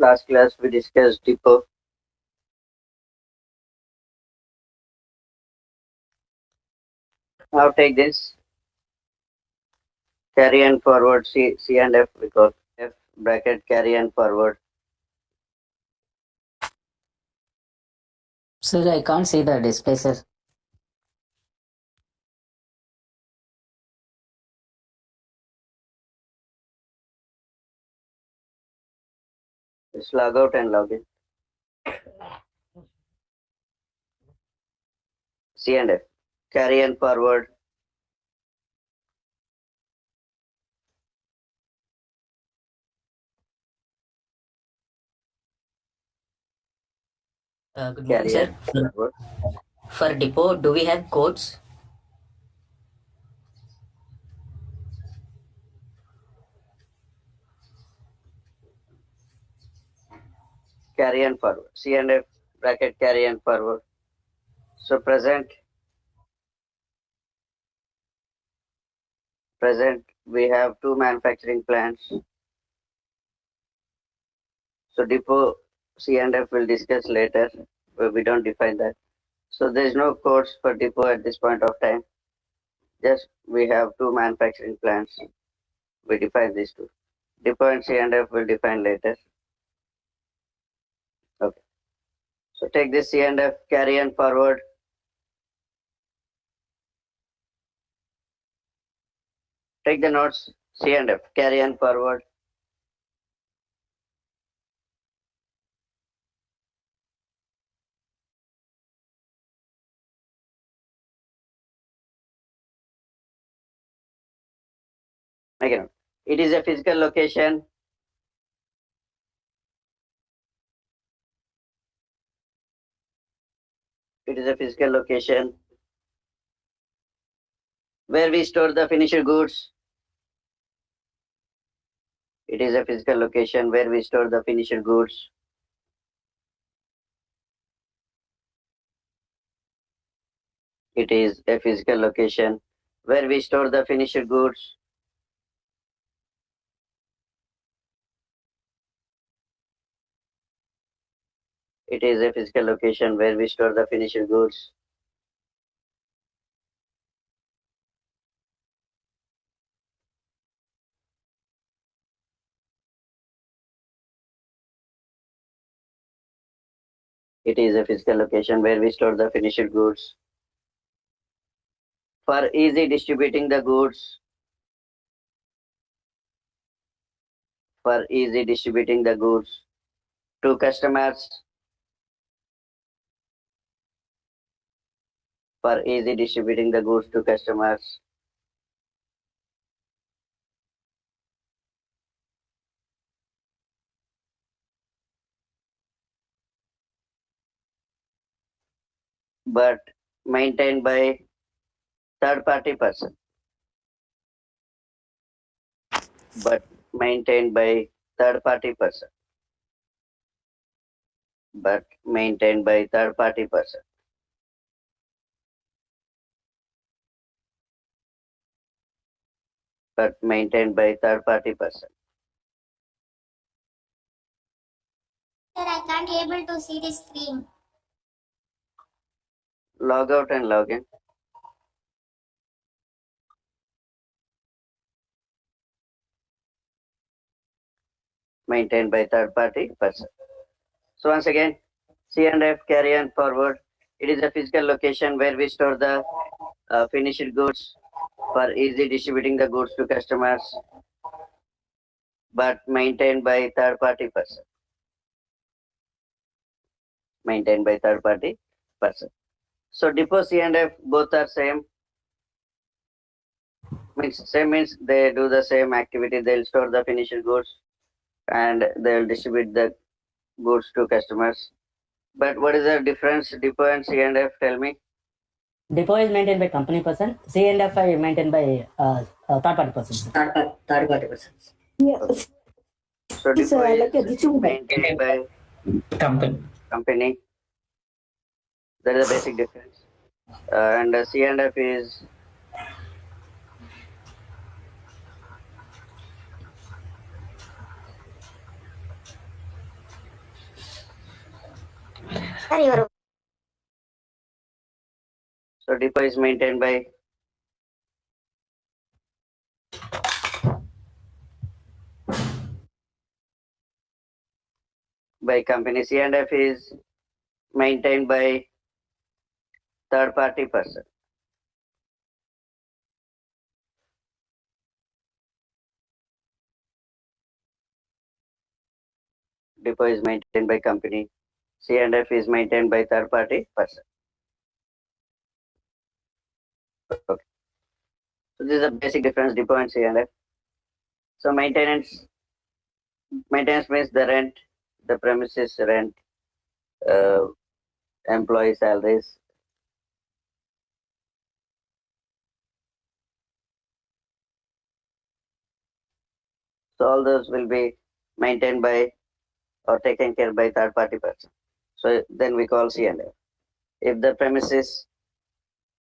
last class we discussed depot. Now take this, carry and forward, C and F, because F bracket carry and forward. Sir, I can't see the display, sir. Just log out and log in. C and F, carry and forward. Good morning, sir. Forward. For depot, do we have codes? Carry and forward. C and F bracket carry and forward. So present we have two manufacturing plants. So depot C and F will discuss later, but we don't define that. So there is no codes for depot at this point of time. Just we have two manufacturing plants. We define these two. Depot and C and F will define later. Okay. So take this C and F, carry and forward. Take the notes C and F, carry and forward. Again, it is a physical location. It is a physical location where we store the finished goods. It is a physical location where we store the finished goods. It is a physical location where we store the finished goods. It is a physical location where we store the finished goods. It is a physical location where we store the finished goods. For easy distributing the goods. For easy distributing the goods to customers. For easy distributing the goods to customers. But maintained by third-party person. But maintained by third-party person. But maintained by third-party person. But maintained by third-party person. Sir, I can't able to see the screen. Log out and log in. Maintained by third-party person. So once again, C and F, carry and forward. It is a physical location where we store the finished goods for easy distributing the goods to customers, but maintained by third-party person. Maintained by third-party person. So depot C and F both are same. Means they do the same activity. They'll store the finished goods and they'll distribute the goods to customers. But what is the difference, depot and C and F? Tell me. Depot is maintained by company person. C and F is maintained by third-party person. Third-party persons. Yes. So depot is maintained by company. That is the basic difference. And C and F is Sir, your So depot is maintained by company. C&F is maintained by third party person. Depot is maintained by company. C&F is maintained by third party person. Okay. So this is a basic difference, depot and C&F. So maintenance means the rent, the premises rent, uh, employee salaries. So all those will be maintained by or taken care by third party person. So then we call C&F. If the premises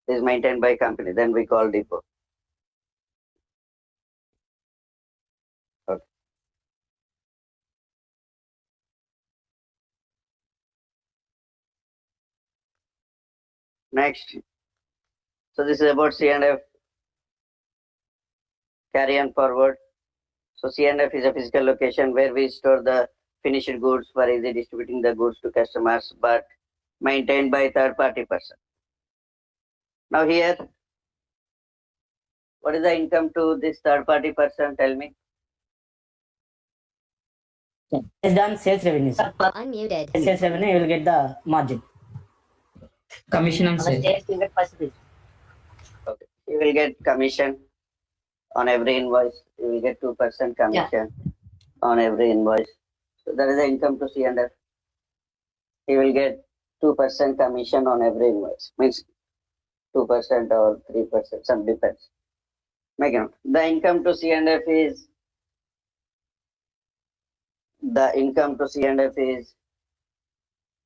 is maintained by company, then we call depot. Okay. Next, so this is about C&F. Carry on forward. So C&F is a physical location where we store the finished goods for easy distributing the goods to customers, but maintained by third party person. Now here, what is the income to this third party person? Tell me. Based on sales revenue, sir. Unmuted. Sales revenue, you will get the margin. Commission on sale. Okay. You will get commission on every invoice. You will get 2% commission on every invoice. So that is the income to C&F. He will get 2% commission on every invoice. Means 2% or 3%, some depends. Make it. The income to C&F is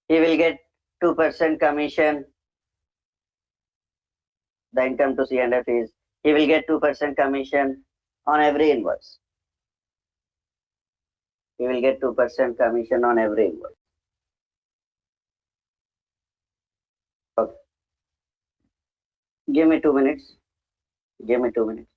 he will get 2% commission. The income to C&F is he will get 2% commission on every invoice. He will get 2% commission on every invoice. Okay. Give me 2 minutes. Give me 2 minutes.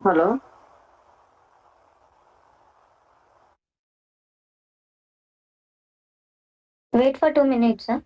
Hello. wait for 2 minutes, sir.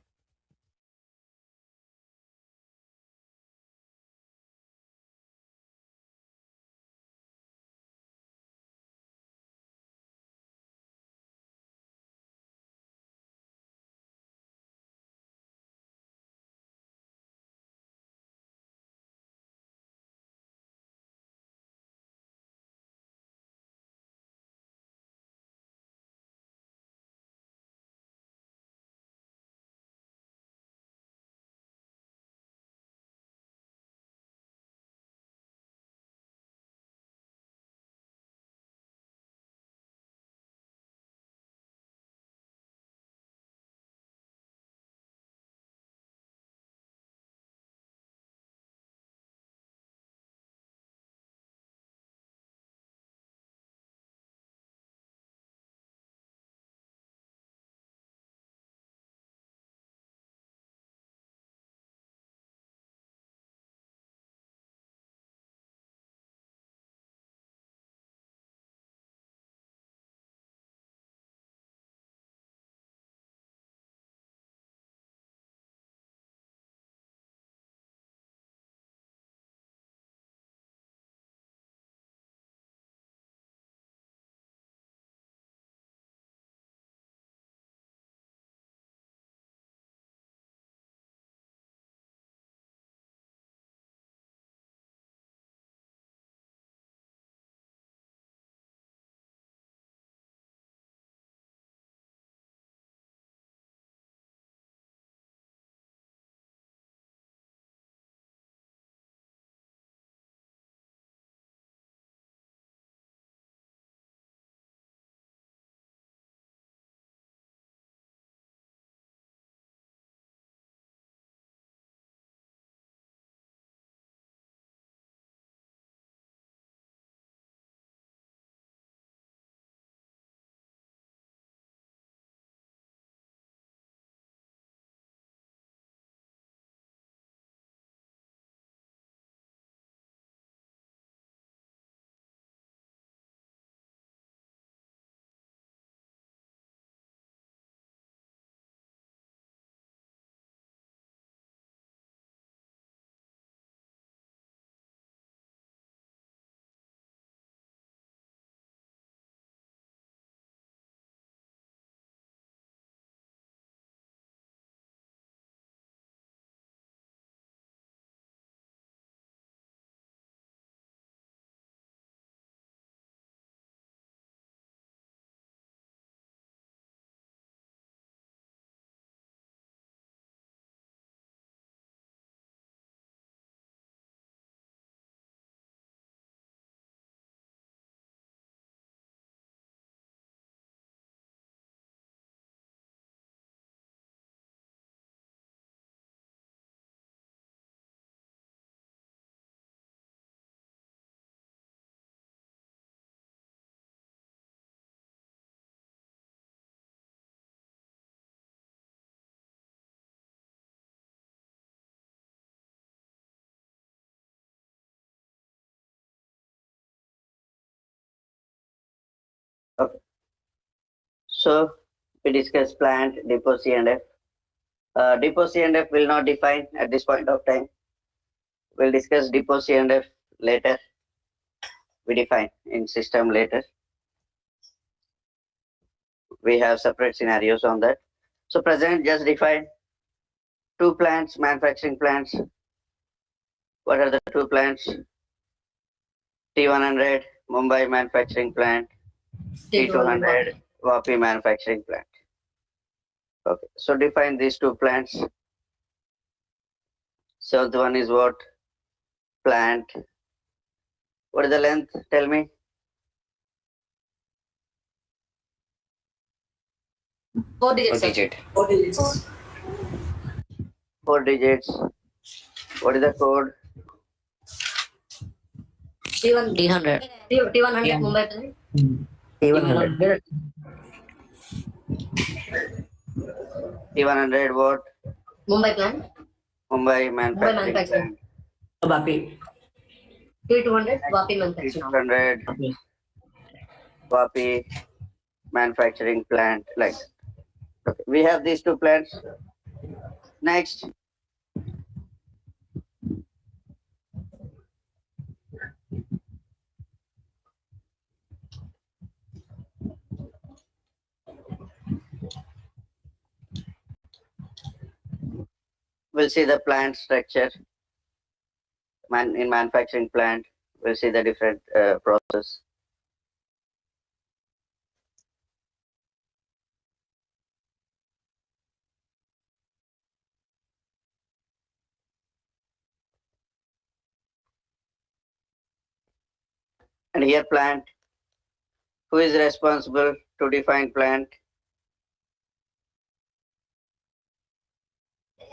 So we discuss plant, depot C and F. Depot C and F will not define at this point of time. We'll discuss depot C and F later. We define in system later. We have separate scenarios on that. So present just define two plants, manufacturing plants. What are the two plants? T100 Mumbai manufacturing plant, T200 Vapi manufacturing plant. Okay, so define these two plants. So the one is what? Plant. What is the length? Tell me. 4 digits. 4 digits. 4 digits. What is the code? T100. T100 Mumbai plant. T100. T100 what? Mumbai plant. Mumbai manufacturing manufacturing. plant. Vapi. T200 Vapi manufacturing. T200 Vapi manufacturing plant. Like that. Okay. We have these two plants. Next. We'll see the plant structure. In manufacturing plant, we'll see the different process. And here plant, who is responsible to define plant?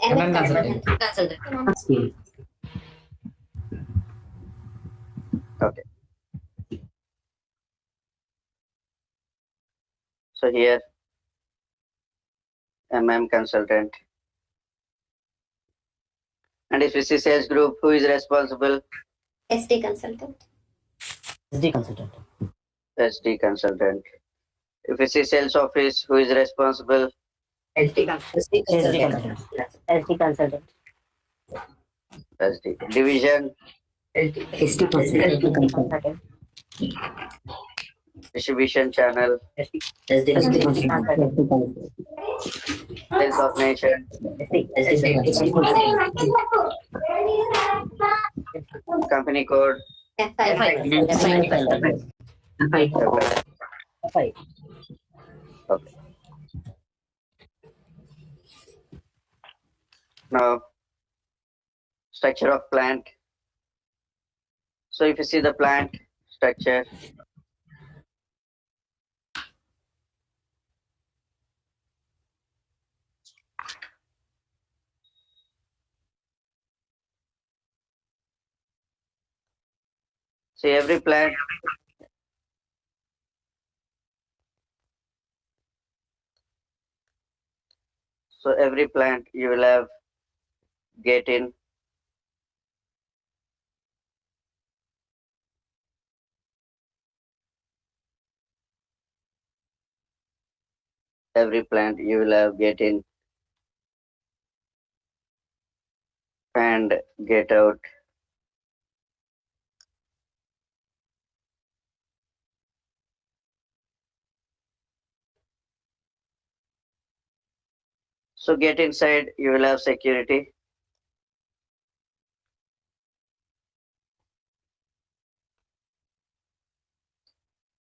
MM consultant. Consultant. Okay. So here, consultant. And if we see sales group, who is responsible? SD consultant. SD consultant. SD consultant. If we see sales office, who is responsible? SD SD consultant. SD consultant. SD. Division, SD consultant. distribution channel, SD sales organization, company code, F5. Okay. Now, structure of plant. So if you see the plant structure, see every plant you will have gate in, every plant you will have gate in and gate out. So gate inside you will have security.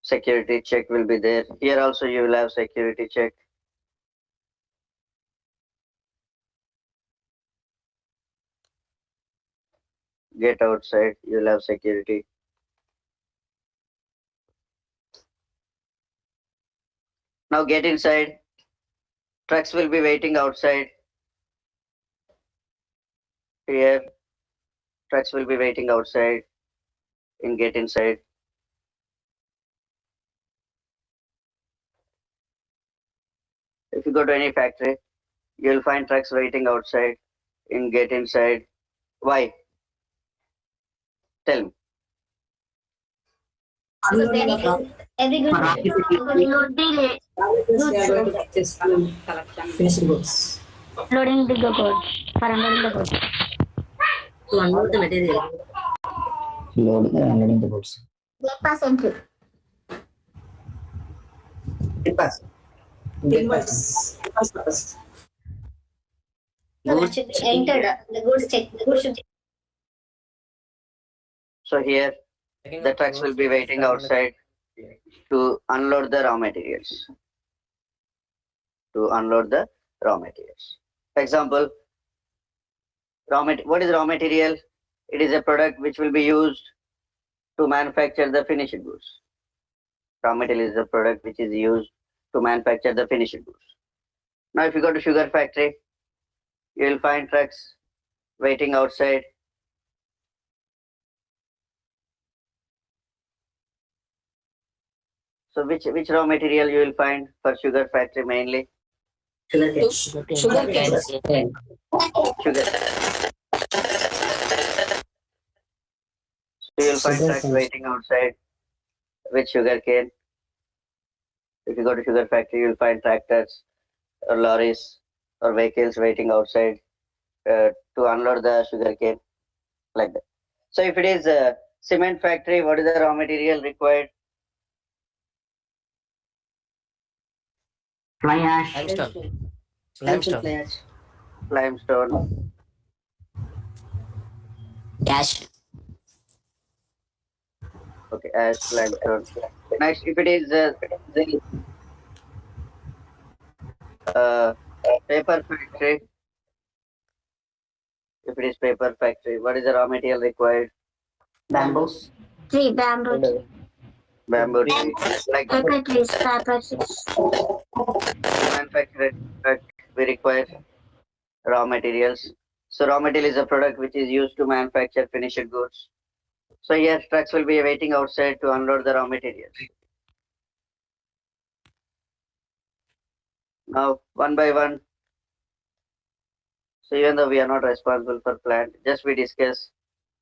Security check will be there. Here also you will have security check. Get outside, you will have security. Now get inside. Trucks will be waiting outside. Here, trucks will be waiting outside in get inside. If you go to any factory, you will find trucks waiting outside in get inside. Why? Tell me. Every good Load the They are going to purchase finished goods. loading the goods. For unloading the goods. to unload the material. Loading and unloading the goods. Gate pass entry. Pass. Invoice. Purpose. No, that should be entered. The goods check. The goods should check. So here the trucks will be waiting outside to unload the raw materials. Example, what is raw material? It is a product which will be used to manufacture the finished goods. Raw material is the product which is used to manufacture the finished goods. Now if you go to sugar factory, you will find trucks waiting outside. So which raw material you will find for sugar factory mainly? Sugar cane. Sugar cane. Sugar. So you will find trucks waiting outside with sugar cane. If you go to sugar factory, you will find tractors or lorries or vehicles waiting outside to unload the sugar cane, like that. So if it is a cement factory, what is the raw material required? Fly ash. Limestone. Limestone. Dash. Okay, ash, limestone. Next, if it is the paper factory, what is the raw material required? Bamboo. Tree, bamboo. Bamboo tree. Like Paper trees, paper trees. manufactured product, we require raw materials. So raw material is a product which is used to manufacture finished goods. So here trucks will be waiting outside to unload the raw materials. Now one by one. So even though we are not responsible for plant, just we discuss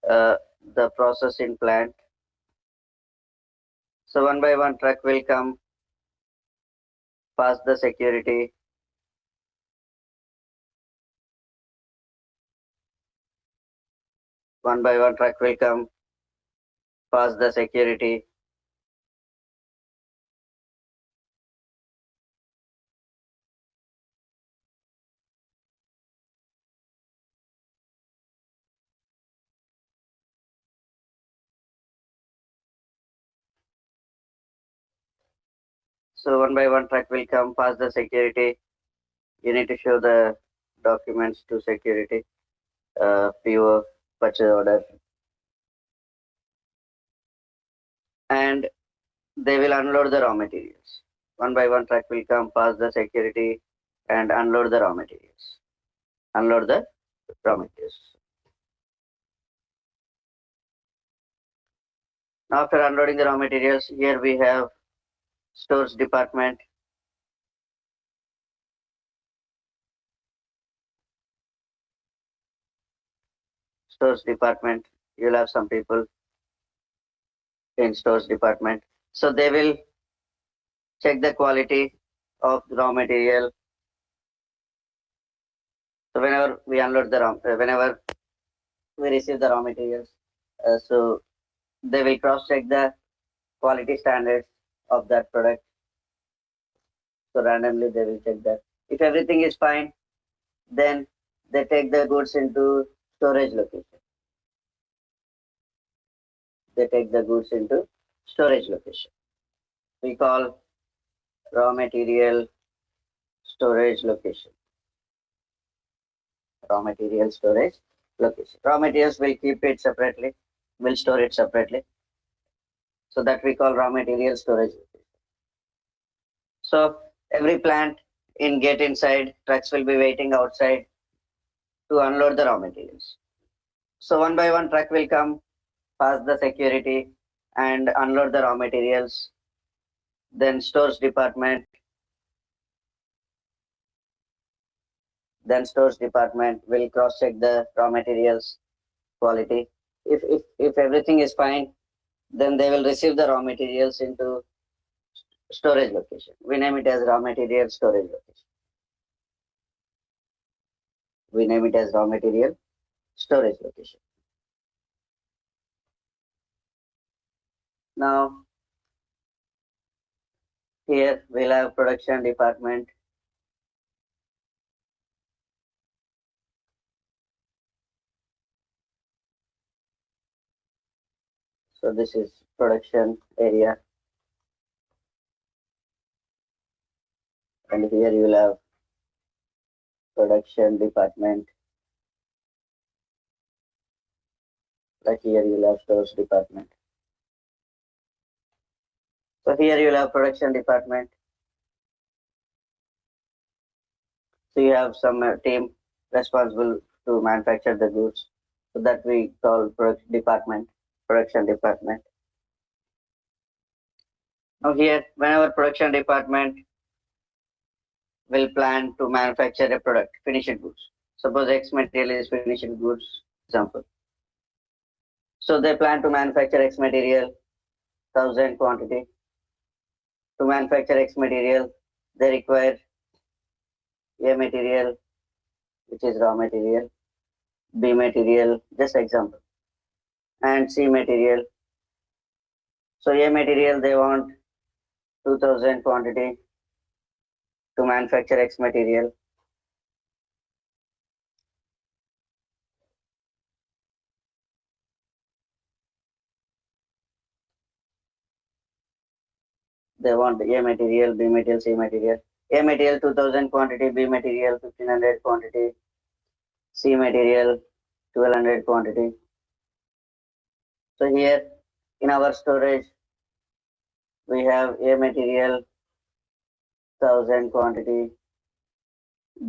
the process in plant. So one by one truck will come, pass the security. One by one truck will come, pass the security. So one by one truck will come, pass the security. You need to show the documents to security, PO, purchase order, and they will unload the raw materials. One by one truck will come, pass the security, and unload the raw materials. Now after unloading the raw materials, here we have stores department. You'll have some people in stores department. So they will check the quality of the raw material. So whenever we receive the raw materials, so they will cross check the quality standards of that product. So randomly they will check that. If everything is fine, then they take the goods into storage location. We call raw material storage location. Raw materials will keep it separately, will store it separately. So that we call raw material storage location. So every plant in get inside, trucks will be waiting outside to unload the raw materials. So one by one truck will come, pass the security and unload the raw materials. Then stores department will cross check the raw materials quality. If everything is fine, then they will receive the raw materials into storage location. We name it as raw material storage location. We name it as raw material storage location. Now, here we'll have production department. So this is production area. And here you will have production department. Like here you will have stores department. So here you will have production department. So you have some team responsible to manufacture the goods. So that we call production department. Now here, whenever production department will plan to manufacture a product, finished goods. Suppose X material is finished goods example. So they plan to manufacture X material, 1000 quantity. To manufacture X material, they require A material, which is raw material, B material, just example, and C material. So A material, they want 2000 quantity to manufacture X material. They want A material, B material, C material. A material 2000 quantity, B material 1500 quantity, C material 1200 quantity. So here in our storage, we have A material 1000 quantity,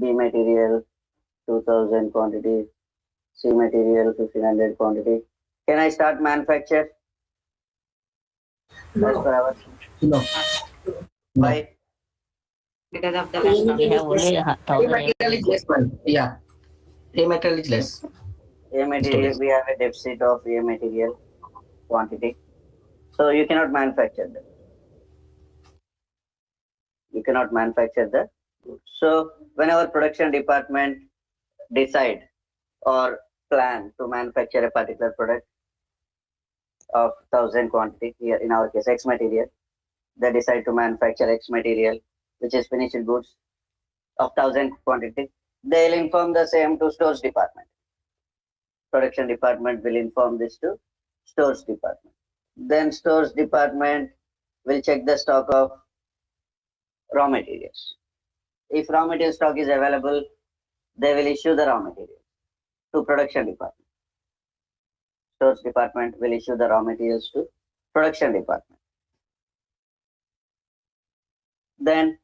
B material 2000 quantity, C material 1500 quantity. Can I start manufacture? As per our No. why? Because of the We less have only Material is less one. Yeah. Material is less. A material, we have a deficit of A material quantity. So you cannot manufacture that. You cannot manufacture the goods. So when our production department decide or plan to manufacture a particular product of 1000 quantity, here in our case X material, they decide to manufacture X material, which is finished goods of 1000 quantity, they'll inform the same to stores department. Production department will inform this to stores department. Then stores department will check the stock of raw materials. If raw material stock is available, they will issue the raw material to production department. Stores department will issue the raw materials to production department. Then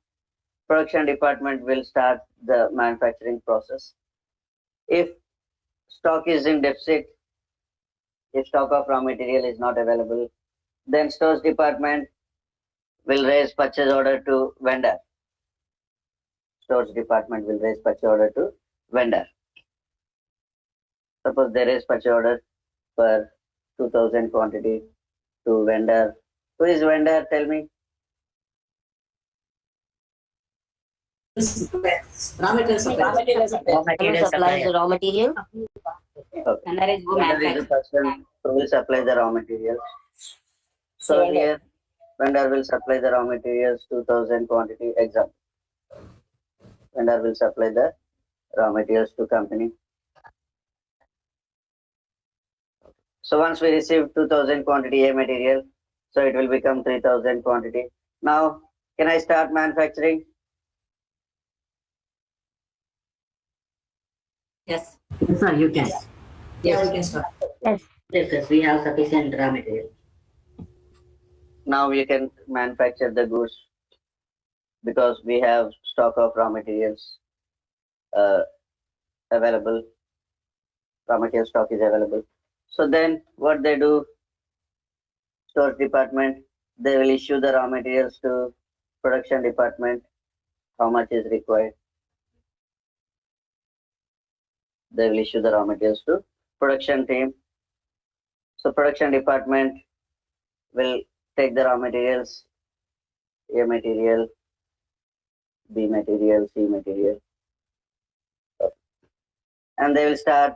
production department will start the manufacturing process. If stock is in deficit, if stock of raw material is not available, then stores department will raise purchase order to vendor. Stores department will raise purchase order to vendor. Suppose they raise purchase order for 2000 quantity to vendor. Who is vendor? Tell me. raw material supply. Raw material supplies the raw material. Okay. And there is go Vendor is the manufacture. person who will supply the raw materials. So here, vendor will supply the raw materials 2000 quantity. Example. Vendor will supply the raw materials to company. So once we receive 2000 quantity A material, so it will become 3000 quantity. Now, can I start manufacturing? Yes. Yes, sir, you can. Yes, we can start. Yes, we have sufficient raw material. Now we can manufacture the goods because we have stock of raw materials available. Raw material stock is available. So then what they do, stores department, they will issue the raw materials to production department, how much is required. They will issue the raw materials to production team. So production department will take the raw materials A material, B material, C material. And they will start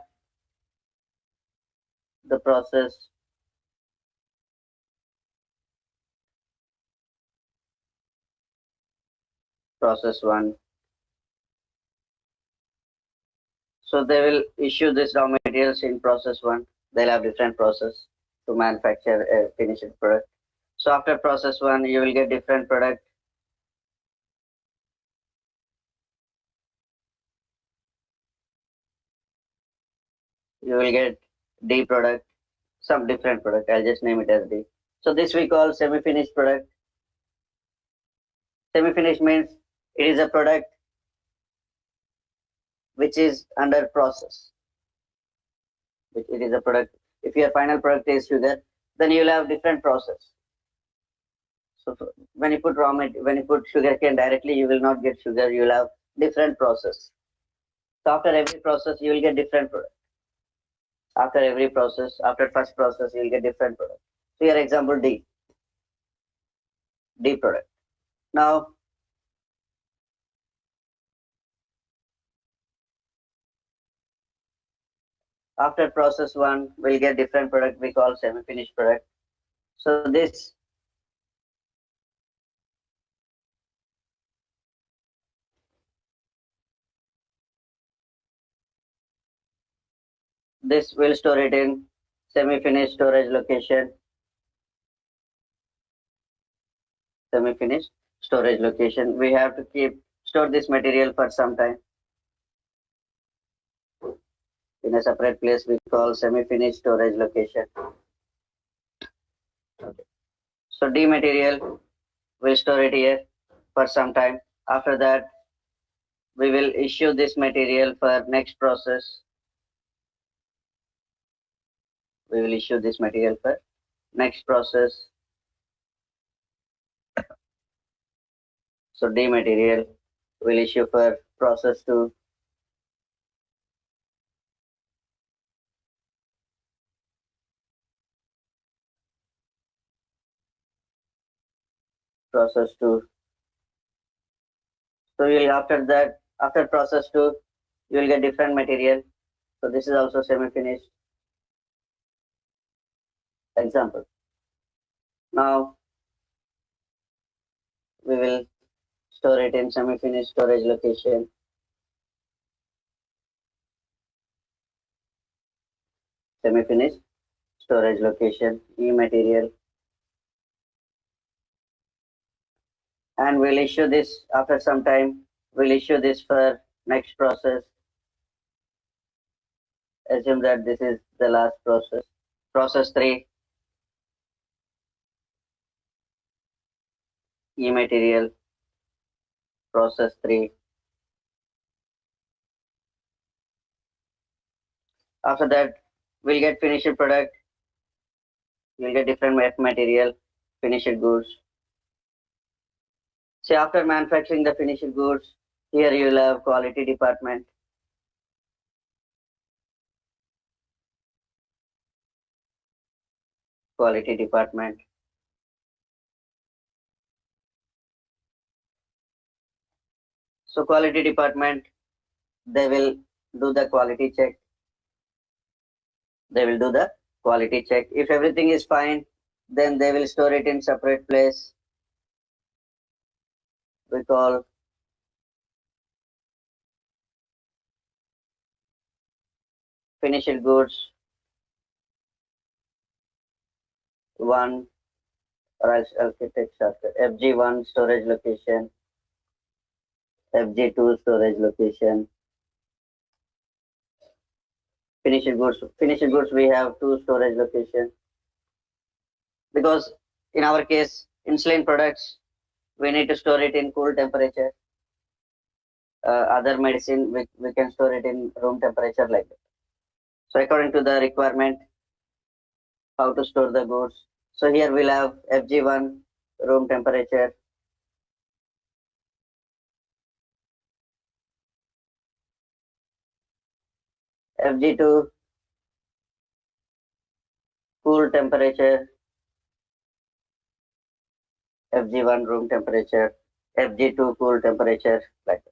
the process process 1. So they will issue this raw materials in process 1. They'll have different process to manufacture a finished product. So after process 1, you will get different product. You will get D product, some different product. I'll just name it as D. So this we call semi-finished product. Semi-finished means it is a product which is under process. It is a product. If your final product is sugar, then you will have different process. So when you put when you put sugar cane directly, you will not get sugar. You will have different process. So after every process, you will get different product. After every process, after first process, you will get different product. So here example D product. Now after process 1, we'll get different product we call semi-finished product. So this will store it in semi-finished storage location. Semi-finished storage location. We have to store this material for some time in a separate place we call semi-finished storage location. Okay. So D material, we'll store it here for some time. After that, we will issue this material for next process. We will issue this material for next process. So D material will issue for process 2. Process 2. So you will after process 2, you will get different material. So this is also semi-finished. Example. Now we will store it in semi-finished storage location. Semi-finished storage location, E material. And we'll issue this after some time. We'll issue this for next process. Assume that this is the last process. Process 3. E material. Process 3. After that, we'll get finished product. You'll get different material, finished goods. So after manufacturing the finished goods, here you will have quality department. Quality department. So quality department, they will do the quality check. They will do the quality check. If everything is fine, then they will store it in separate place. We call finished goods 1, or I'll take shortcut. FG1 storage location, FG2 storage location. Finished goods we have 2 storage locations, because in our case insulin products we need to store it in cool temperature. Other medicine we can store it in room temperature like that. So according to the requirement, how to store the goods. So here we'll have FG1 room temperature, FG2 cool temperature, FG1 room temperature, FG2 cool temperature, like that.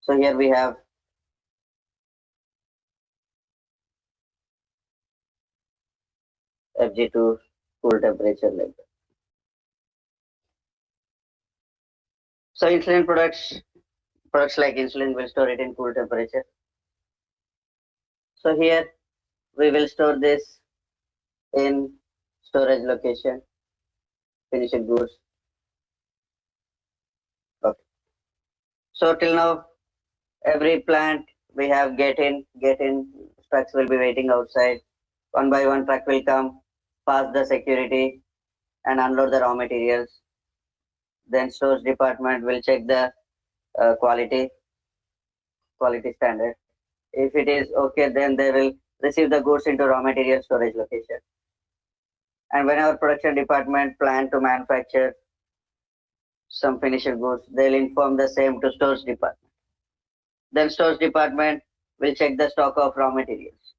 So here we have FG2 cool temperature, like that. So insulin products like insulin will store it in cool temperature. So here we will store this in storage location, finished goods. Okay. So till now, every plant we have get in trucks will be waiting outside. One by one truck will come, pass the security and unload the raw materials. Then stores department will check the quality standard. If it is okay, then they will receive the goods into raw material storage location. And when our production department plan to manufacture some finished goods, they'll inform the same to stores department. Then stores department will check the stock of raw materials.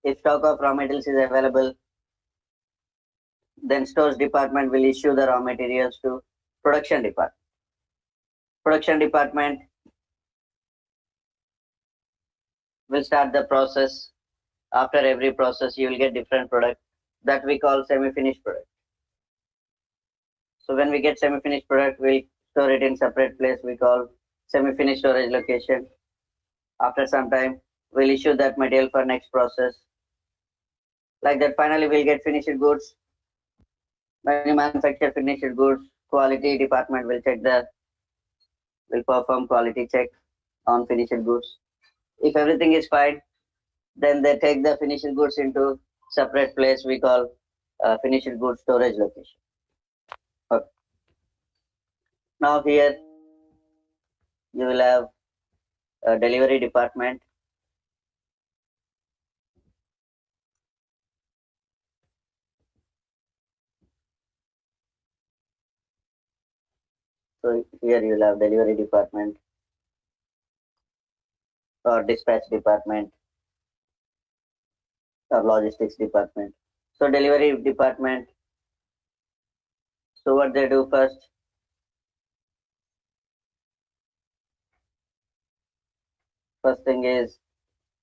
If stock of raw materials is available, then stores department will issue the raw materials to production department. Production department will start the process. After every process, you will get different product that we call semi-finished product. So when we get semi-finished product, we store it in separate place. We call semi-finished storage location. After some time, we'll issue that material for next process. Like that, finally we'll get finished goods. When you manufacture finished goods, quality department will perform quality check on finished goods. If everything is fine, then they take the finished goods into separate place we call finished goods storage location. Okay. Now here you will have a delivery department. So here you will have delivery department or dispatch department or logistics department. So delivery department, so what they do first, first thing is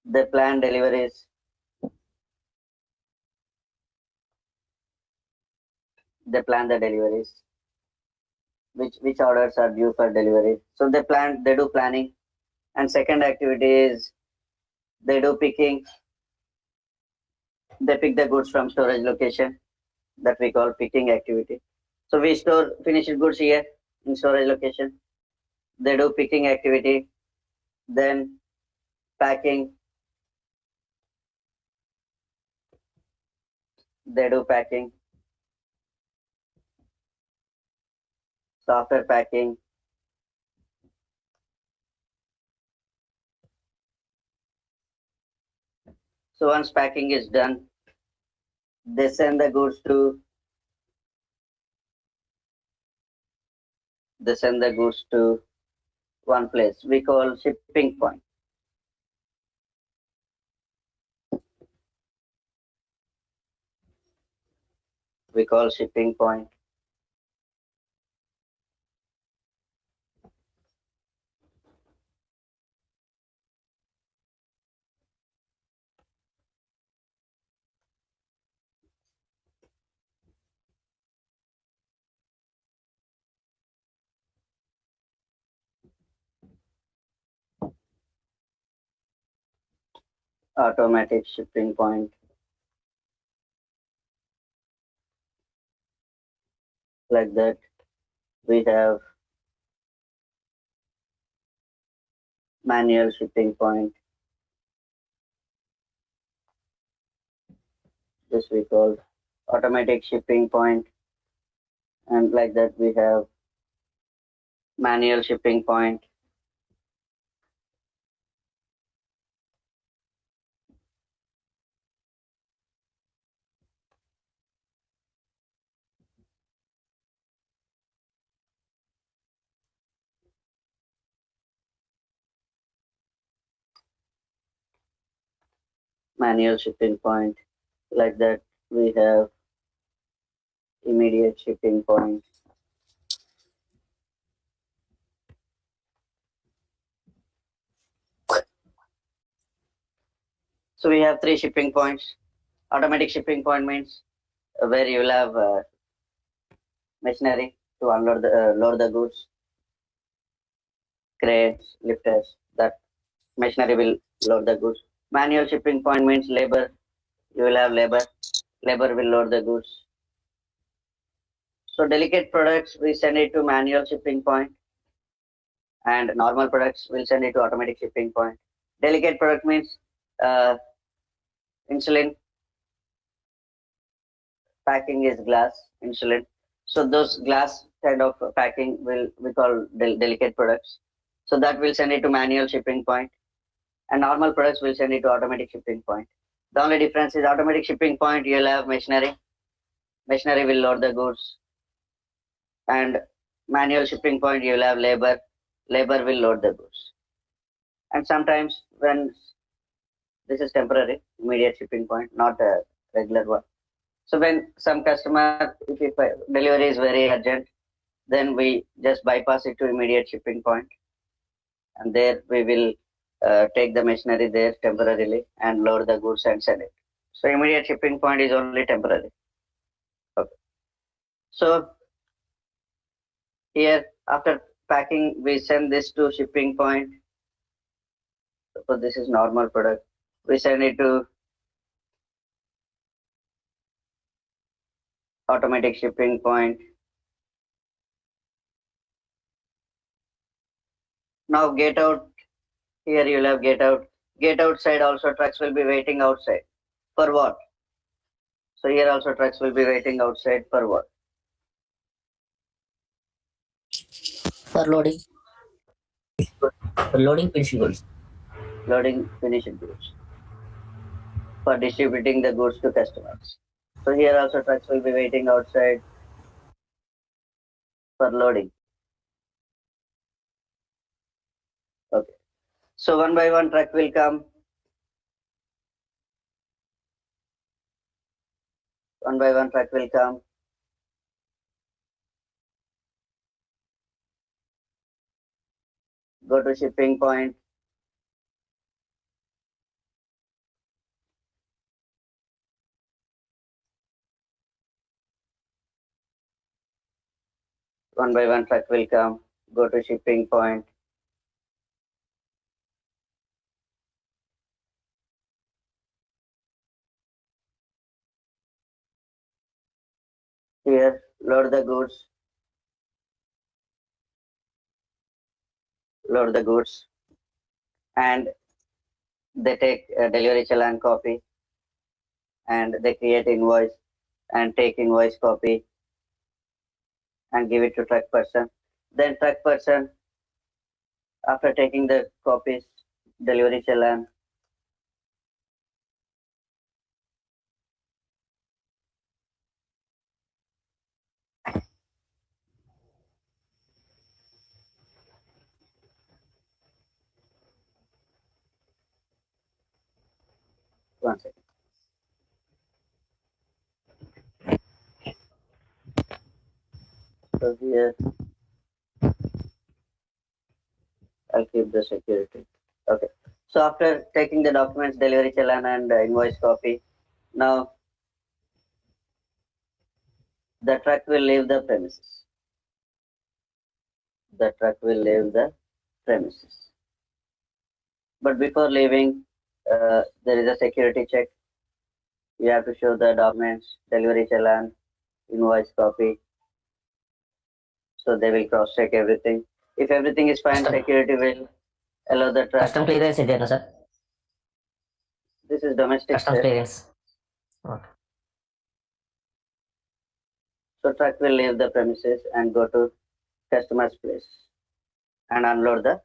they plan deliveries. They plan the deliveries, which orders are due for delivery. So they do planning. And second activity is they do picking. They pick the goods from storage location, that we call picking activity. So we store finished goods here in storage location. They do picking activity, then packing. They do packing. So after packing, so once packing is done, they send the goods to one place we call shipping point. We call shipping point. Automatic shipping point. Like that, we have manual shipping point. This we call automatic shipping point. And like that, we have manual shipping point. Manual shipping point. Like that, we have immediate shipping point. So we have 3 shipping points. Automatic shipping point means where you will have machinery to unload the load the goods, crates, lifters. That machinery will load the goods. Manual shipping point means labor. You will have labor. Labor will load the goods. So delicate products we send it to manual shipping point, and normal products will send it to automatic shipping point. Delicate product means uh, insulin. Packing is glass insulin. So those glass kind of packing will we call delicate products. So that will send it to manual shipping point, and normal products will send it to automatic shipping point. The only difference is automatic shipping point you'll have machinery. Machinery will load the goods, and manual shipping point you'll have labor. Labor will load the goods. And sometimes when this is temporary, immediate shipping point, not a regular one. So when some customer, if delivery is very urgent, then we just bypass it to immediate shipping point, and there we will take the machinery there temporarily and load the goods and send it. So immediate shipping point is only temporary. Okay. So here after packing, we send this to shipping point. So this is normal product. We send it to automatic shipping point. Now get out. Here you'll have get out. Get outside also trucks will be waiting outside. For what? So here also trucks will be waiting outside for what? For loading. For loading finished goods. Loading finished goods. For distributing the goods to customers. So here also trucks will be waiting outside for loading. Okay. So one by one truck will come. One by one truck will come. Go to shipping point. One by one truck will come. Go to shipping point. Here load the goods. Load the goods. And they take a delivery challan copy, and they create invoice and take invoice copy and give it to truck person. Then truck person, after taking the copies, delivery challan, one second. So here I'll keep the security. Okay. So after taking the documents, delivery challan and invoice copy, now the truck will leave the premises. The truck will leave the premises. But before leaving, there is a security check. You have to show the documents, delivery challan, invoice copy. So they will cross check everything. If everything is fine, security will allow the truck. Custom clearance ಇದೆಯಾ sir? This is domestic. Custom clearance. Okay. So truck will leave the premises and go to customer's place and unload the